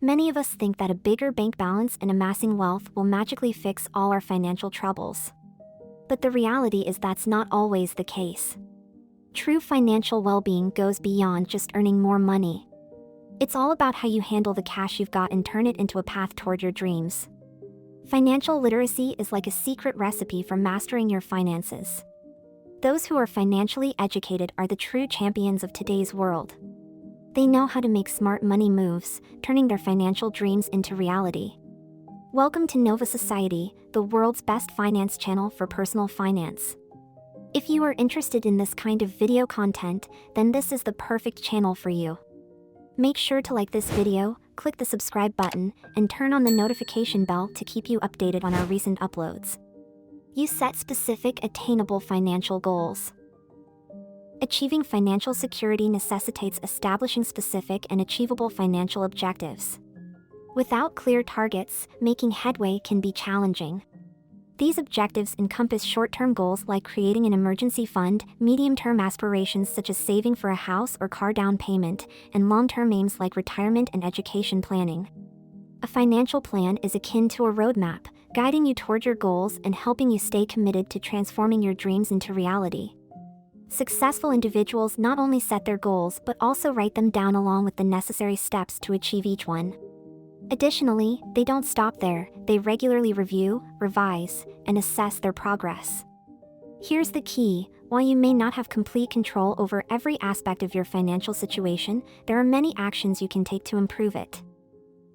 Many of us think that a bigger bank balance and amassing wealth will magically fix all our financial troubles. But the reality is that's not always the case. True financial well-being goes beyond just earning more money. It's all about how you handle the cash you've got and turn it into a path toward your dreams. Financial literacy is like a secret recipe for mastering your finances. Those who are financially educated are the true champions of today's world. They know how to make smart money moves, turning their financial dreams into reality. Welcome to Nova Society, the world's best finance channel for personal finance. If you are interested in this kind of video content, then this is the perfect channel for you. Make sure to like this video, click the subscribe button, and turn on the notification bell to keep you updated on our recent uploads. You set specific, attainable financial goals. Achieving financial security necessitates establishing specific and achievable financial objectives. Without clear targets, making headway can be challenging. These objectives encompass short-term goals like creating an emergency fund, medium-term aspirations such as saving for a house or car down payment, and long-term aims like retirement and education planning. A financial plan is akin to a roadmap, guiding you toward your goals and helping you stay committed to transforming your dreams into reality. Successful individuals not only set their goals but also write them down along with the necessary steps to achieve each one. Additionally, they don't stop there, they regularly review, revise, and assess their progress. Here's the key: while you may not have complete control over every aspect of your financial situation, there are many actions you can take to improve it.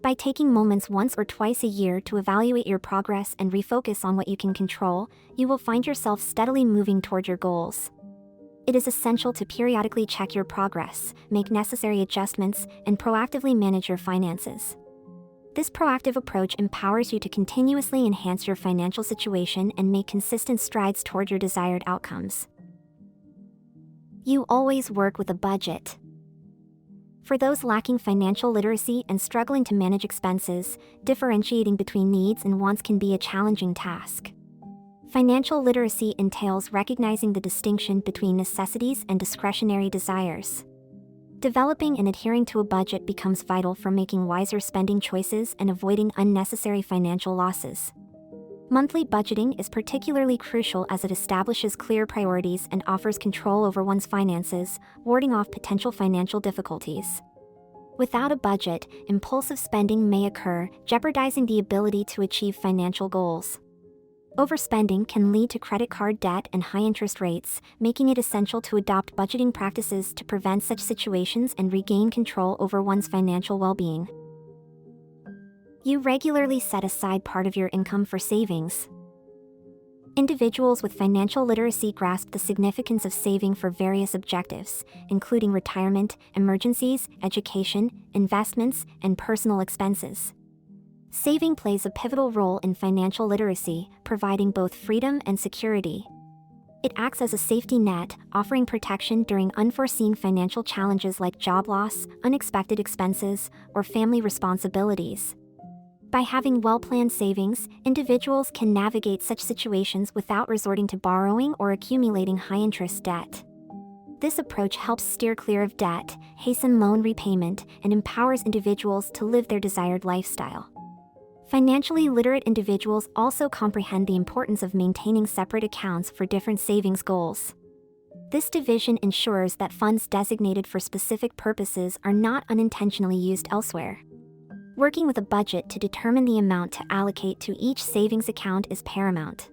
By taking moments once or twice a year to evaluate your progress and refocus on what you can control, you will find yourself steadily moving toward your goals. It is essential to periodically check your progress, make necessary adjustments, and proactively manage your finances. This proactive approach empowers you to continuously enhance your financial situation and make consistent strides toward your desired outcomes. You always work with a budget. For those lacking financial literacy and struggling to manage expenses, differentiating between needs and wants can be a challenging task. Financial literacy entails recognizing the distinction between necessities and discretionary desires. Developing and adhering to a budget becomes vital for making wiser spending choices and avoiding unnecessary financial losses. Monthly budgeting is particularly crucial as it establishes clear priorities and offers control over one's finances, warding off potential financial difficulties. Without a budget, impulsive spending may occur, jeopardizing the ability to achieve financial goals. Overspending can lead to credit card debt and high interest rates, making it essential to adopt budgeting practices to prevent such situations and regain control over one's financial well-being. You regularly set aside part of your income for savings. Individuals with financial literacy grasp the significance of saving for various objectives, including retirement, emergencies, education, investments, and personal expenses. Saving plays a pivotal role in financial literacy, providing both freedom and security. It acts as a safety net, offering protection during unforeseen financial challenges like job loss, unexpected expenses, or family responsibilities. By having well-planned savings, individuals can navigate such situations without resorting to borrowing or accumulating high-interest debt. This approach helps steer clear of debt, hasten loan repayment, and empowers individuals to live their desired lifestyle. Financially literate individuals also comprehend the importance of maintaining separate accounts for different savings goals. This division ensures that funds designated for specific purposes are not unintentionally used elsewhere. Working with a budget to determine the amount to allocate to each savings account is paramount.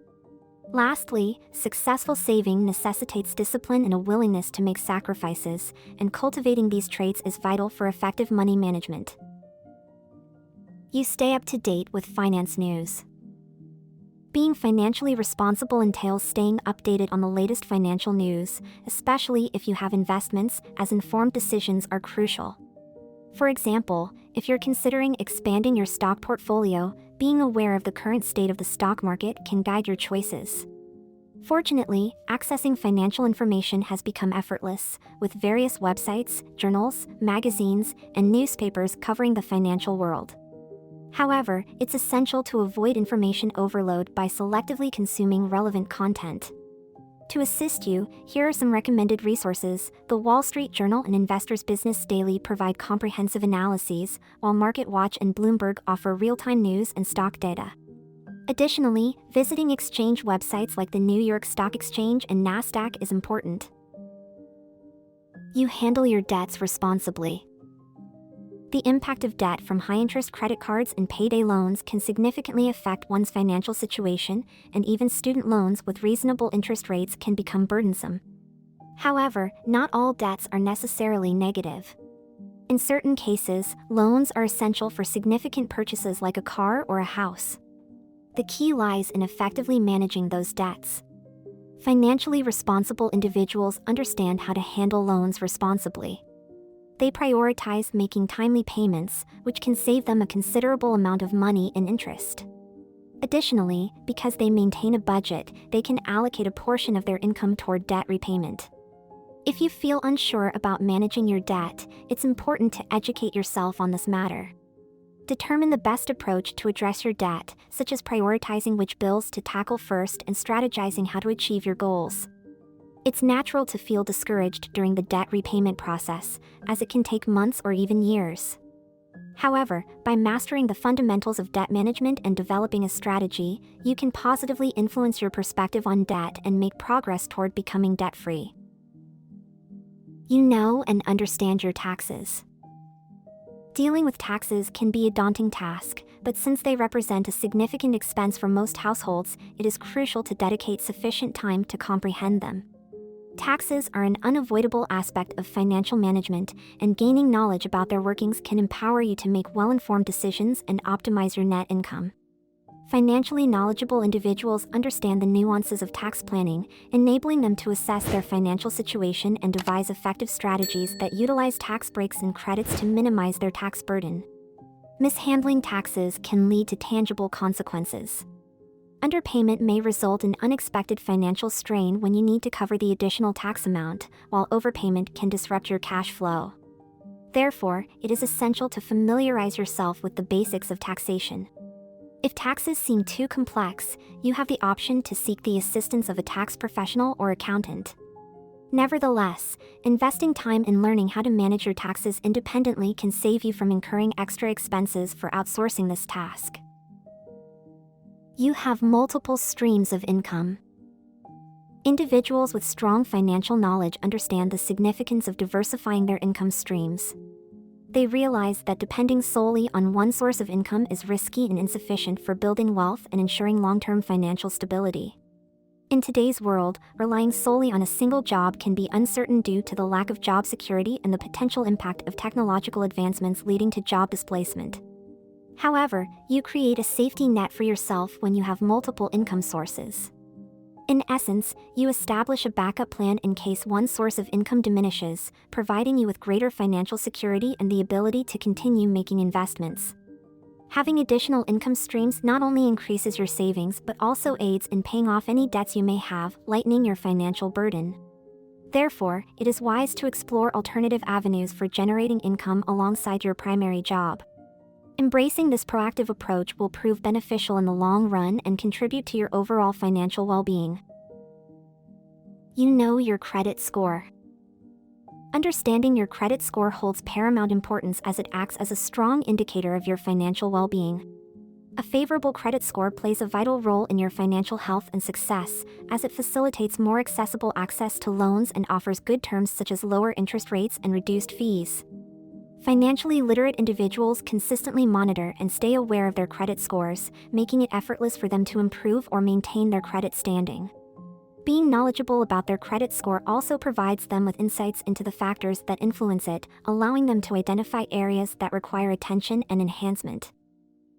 Lastly, successful saving necessitates discipline and a willingness to make sacrifices, and cultivating these traits is vital for effective money management. You stay up to date with finance news. Being financially responsible entails staying updated on the latest financial news, especially if you have investments, as informed decisions are crucial. For example, if you're considering expanding your stock portfolio, being aware of the current state of the stock market can guide your choices. Fortunately, accessing financial information has become effortless, with various websites, journals, magazines, and newspapers covering the financial world. However, it's essential to avoid information overload by selectively consuming relevant content. To assist you, here are some recommended resources. The Wall Street Journal and Investors Business Daily provide comprehensive analyses, while MarketWatch and Bloomberg offer real-time news and stock data. Additionally, visiting exchange websites like the New York Stock Exchange and NASDAQ is important. You handle your debts responsibly. The impact of debt from high-interest credit cards and payday loans can significantly affect one's financial situation, and even student loans with reasonable interest rates can become burdensome. However, not all debts are necessarily negative. In certain cases, loans are essential for significant purchases like a car or a house. The key lies in effectively managing those debts. Financially responsible individuals understand how to handle loans responsibly. They prioritize making timely payments, which can save them a considerable amount of money in interest. Additionally, because they maintain a budget, they can allocate a portion of their income toward debt repayment. If you feel unsure about managing your debt, it's important to educate yourself on this matter. Determine the best approach to address your debt, such as prioritizing which bills to tackle first and strategizing how to achieve your goals. It's natural to feel discouraged during the debt repayment process, as it can take months or even years. However, by mastering the fundamentals of debt management and developing a strategy, you can positively influence your perspective on debt and make progress toward becoming debt-free. You know and understand your taxes. Dealing with taxes can be a daunting task, but since they represent a significant expense for most households, it is crucial to dedicate sufficient time to comprehend them. Taxes are an unavoidable aspect of financial management, and gaining knowledge about their workings can empower you to make well-informed decisions and optimize your net income. Financially knowledgeable individuals understand the nuances of tax planning, enabling them to assess their financial situation and devise effective strategies that utilize tax breaks and credits to minimize their tax burden. Mishandling taxes can lead to tangible consequences. Underpayment may result in unexpected financial strain when you need to cover the additional tax amount, while overpayment can disrupt your cash flow. Therefore, it is essential to familiarize yourself with the basics of taxation. If taxes seem too complex, you have the option to seek the assistance of a tax professional or accountant. Nevertheless, investing time in learning how to manage your taxes independently can save you from incurring extra expenses for outsourcing this task. You have multiple streams of income. Individuals with strong financial knowledge understand the significance of diversifying their income streams. They realize that depending solely on one source of income is risky and insufficient for building wealth and ensuring long-term financial stability. In today's world, relying solely on a single job can be uncertain due to the lack of job security and the potential impact of technological advancements leading to job displacement. However, you create a safety net for yourself when you have multiple income sources. In essence, you establish a backup plan in case one source of income diminishes, providing you with greater financial security and the ability to continue making investments. Having additional income streams not only increases your savings but also aids in paying off any debts you may have, lightening your financial burden. Therefore, it is wise to explore alternative avenues for generating income alongside your primary job. Embracing this proactive approach will prove beneficial in the long run and contribute to your overall financial well-being. You know your credit score. Understanding your credit score holds paramount importance as it acts as a strong indicator of your financial well-being. A favorable credit score plays a vital role in your financial health and success, as it facilitates more accessible access to loans and offers good terms such as lower interest rates and reduced fees. Financially literate individuals consistently monitor and stay aware of their credit scores, making it effortless for them to improve or maintain their credit standing. Being knowledgeable about their credit score also provides them with insights into the factors that influence it, allowing them to identify areas that require attention and enhancement.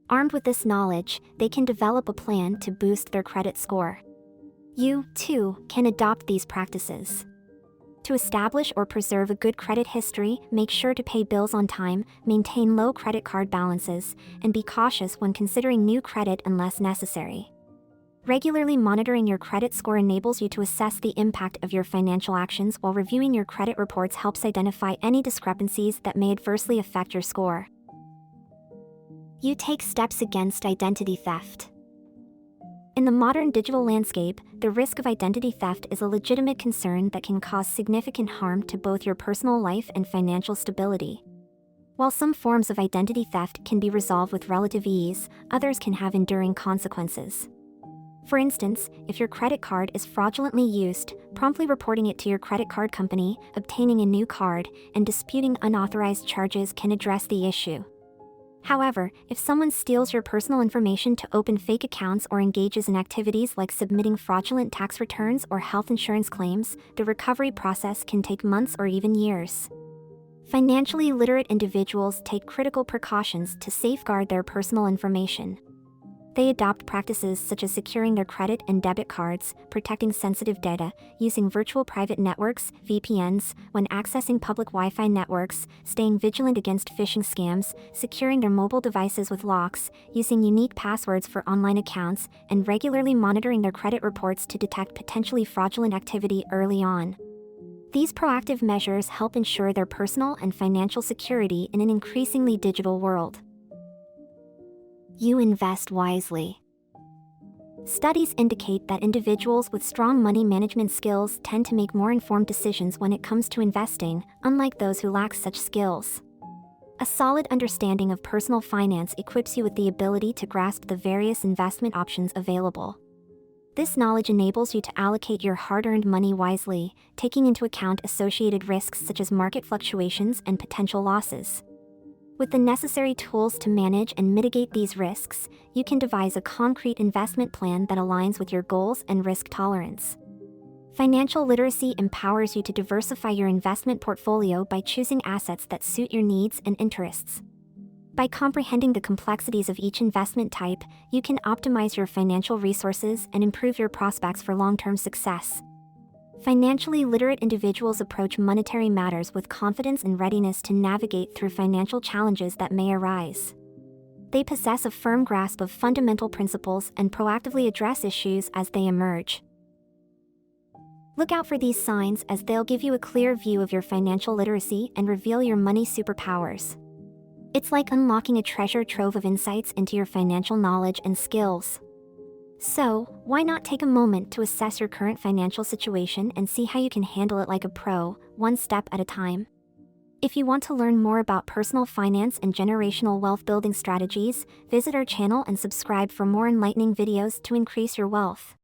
Armed with this knowledge, they can develop a plan to boost their credit score. You, too, can adopt these practices. To establish or preserve a good credit history, make sure to pay bills on time, maintain low credit card balances, and be cautious when considering new credit unless necessary. Regularly monitoring your credit score enables you to assess the impact of your financial actions, while reviewing your credit reports helps identify any discrepancies that may adversely affect your score. You take steps against identity theft. In the modern digital landscape, the risk of identity theft is a legitimate concern that can cause significant harm to both your personal life and financial stability. While some forms of identity theft can be resolved with relative ease, others can have enduring consequences. For instance, if your credit card is fraudulently used, promptly reporting it to your credit card company, obtaining a new card, and disputing unauthorized charges can address the issue. However, if someone steals your personal information to open fake accounts or engages in activities like submitting fraudulent tax returns or health insurance claims, the recovery process can take months or even years. Financially literate individuals take critical precautions to safeguard their personal information. They adopt practices such as securing their credit and debit cards, protecting sensitive data, using virtual private networks (VPNs) when accessing public Wi-Fi networks, staying vigilant against phishing scams, securing their mobile devices with locks, using unique passwords for online accounts, and regularly monitoring their credit reports to detect potentially fraudulent activity early on. These proactive measures help ensure their personal and financial security in an increasingly digital world. You invest wisely. Studies indicate that individuals with strong money management skills tend to make more informed decisions when it comes to investing, unlike those who lack such skills. A solid understanding of personal finance equips you with the ability to grasp the various investment options available. This knowledge enables you to allocate your hard-earned money wisely, taking into account associated risks such as market fluctuations and potential losses. With the necessary tools to manage and mitigate these risks, you can devise a concrete investment plan that aligns with your goals and risk tolerance. Financial literacy empowers you to diversify your investment portfolio by choosing assets that suit your needs and interests. By comprehending the complexities of each investment type, you can optimize your financial resources and improve your prospects for long-term success. Financially literate individuals approach monetary matters with confidence and readiness to navigate through financial challenges that may arise. They possess a firm grasp of fundamental principles and proactively address issues as they emerge. Look out for these signs, as they'll give you a clear view of your financial literacy and reveal your money superpowers. It's like unlocking a treasure trove of insights into your financial knowledge and skills. So, why not take a moment to assess your current financial situation and see how you can handle it like a pro, one step at a time? If you want to learn more about personal finance and generational wealth building strategies, visit our channel and subscribe for more enlightening videos to increase your wealth.